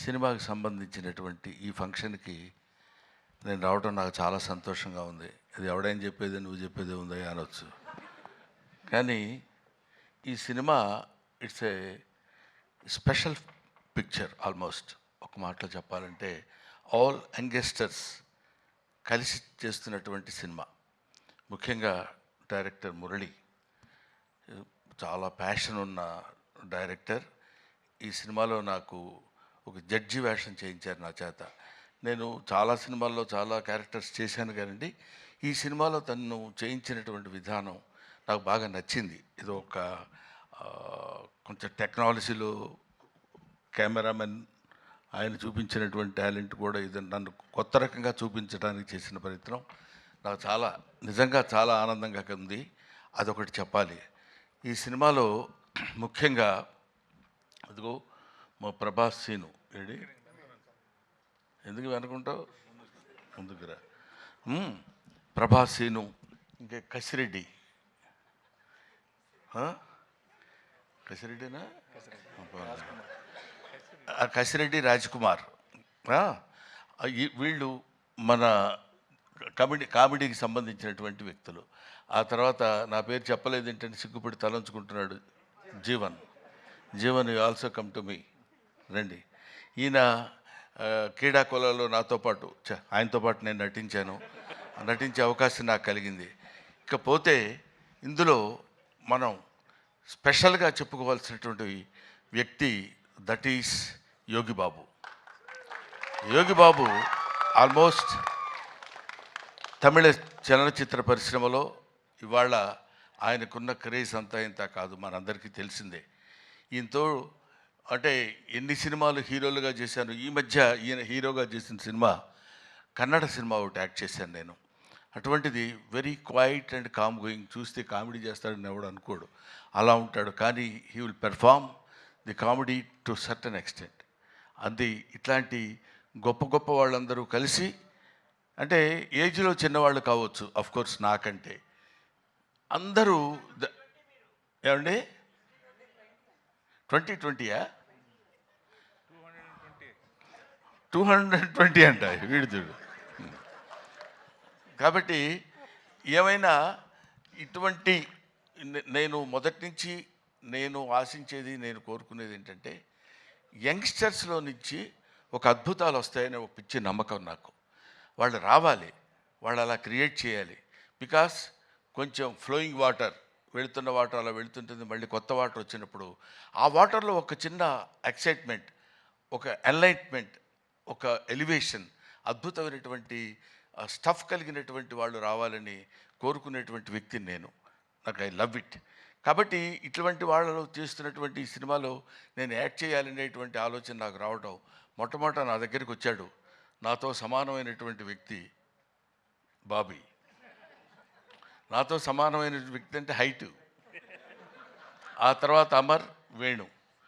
సినిమాకి సంబంధించినటువంటి ఈ ఫంక్షన్కి నేను రావడం నాకు చాలా సంతోషంగా ఉంది. అది ఎవడైనా చెప్పేది నువ్వు చెప్పేదే ఉంది అనొచ్చు. కానీ ఈ cinema it's a special picture. Almost ఒక మాటలో చెప్పాలంటే ఆల్ యంగస్టర్స్ కలిసి చేస్తున్నటువంటి సినిమా. ముఖ్యంగా డైరెక్టర్ మురళి చాలా ప్యాషన్ ఉన్న డైరెక్టర్. ఈ సినిమాలో నాకు ఒక జడ్జి వేషం చేయించారు నా చేత. నేను చాలా సినిమాల్లో చాలా క్యారెక్టర్స్ చేశాను కానండి, ఈ సినిమాలో తను చేయించినటువంటి విధానం నాకు బాగా నచ్చింది. ఇది ఒక కొంచెం టెక్నాలజీలో కెమెరామెన్ ఆయన చూపించినటువంటి టాలెంట్ కూడా ఇది నన్ను కొత్త రకంగా చూపించడానికి చేసిన ప్రయత్నం నాకు చాలా నిజంగా చాలా ఆనందంగా ఉంది. అదొకటి చెప్పాలి. ఈ సినిమాలో ముఖ్యంగా అదిగో మా ప్రభాస్ సీను ఏడి ఎందుకు వెనుకుంటావు ముందుకురా. ప్రభాస్ సీను, ఇంకా కసిరెడ్డి, కసిరెడ్డినా కసిరెడ్డి రాజ్కుమార్, వీళ్ళు మన కామెడీకి సంబంధించినటువంటి వ్యక్తులు. ఆ తర్వాత నా పేరు చెప్పలేదు ఏంటంటే సిగ్గుపడి తలంచుకుంటున్నాడు Jeevan. You also come to me. రండి. ఈయన క్రీడాకోలలో నాతో పాటు ఆయనతో పాటు నేను నటించే అవకాశం నాకు కలిగింది. ఇకపోతే ఇందులో మనం స్పెషల్గా చెప్పుకోవాల్సినటువంటి వ్యక్తి that is Yogi Babu. Yogi Babu almost తమిళ చలనచిత్ర పరిశ్రమలో ఇవాళ ఆయనకున్న క్రేజ్ అంతా ఇంత కాదు, మనందరికీ తెలిసిందే. ఈయనతో అంటే ఎన్ని సినిమాలు హీరోలుగా చేశాను. ఈ మధ్య ఈయన హీరోగా చేసిన సినిమా కన్నడ సినిమా ఒకటి యాక్ట్ చేశాను నేను. అటువంటిది very quiet and calm going. చూస్తే కామెడీ చేస్తాడని ఎవడు అనుకోడు, అలా ఉంటాడు. కానీ he will perform the comedy to certain extent. అది ఇట్లాంటి గొప్ప గొప్ప వాళ్ళందరూ కలిసి, అంటే ఏజ్లో చిన్నవాళ్ళు కావచ్చు కోర్స్ నాకంటే, అందరూ ఏమండి 2020యా 220 అంట వీడిదుడు. కాబట్టి ఏమైనా ఇటువంటి నేను మొదటి నుంచి నేను ఆశించేది, నేను కోరుకునేది ఏంటంటే యంగ్స్టర్స్లో నుంచి ఒక అద్భుతాలు వస్తాయనే ఒక పిచ్చి నమ్మకం నాకు. వాళ్ళు రావాలి, వాళ్ళు అలా క్రియేట్ చేయాలి. బికాస్ కొంచెం ఫ్లోయింగ్ వాటర్, వెళుతున్న వాటర్ అలా వెళుతుంటుంది, మళ్ళీ కొత్త వాటర్ వచ్చినప్పుడు ఆ వాటర్లో ఒక చిన్న ఎక్సైట్మెంట్, ఒక ఎన్లైట్మెంట్, ఒక ఎలివేషన్, అద్భుతమైనటువంటి స్టఫ్ కలిగినటువంటి వాళ్ళు రావాలని కోరుకునేటువంటి వ్యక్తిని నేను. నాకు ఐ లవ్ ఇట్. కాబట్టి ఇటువంటి వాళ్ళలో చేస్తున్నటువంటి ఈ సినిమాలో నేను యాక్ట్ చేయాలనేటువంటి ఆలోచన నాకు రావడం, మొట్టమొదట నా దగ్గరికి వచ్చాడు నాతో సమానమైనటువంటి వ్యక్తి బాబీ. నాతో సమానమైన వ్యక్తి అంటే హైటు. ఆ తర్వాత అమర్, వేణు.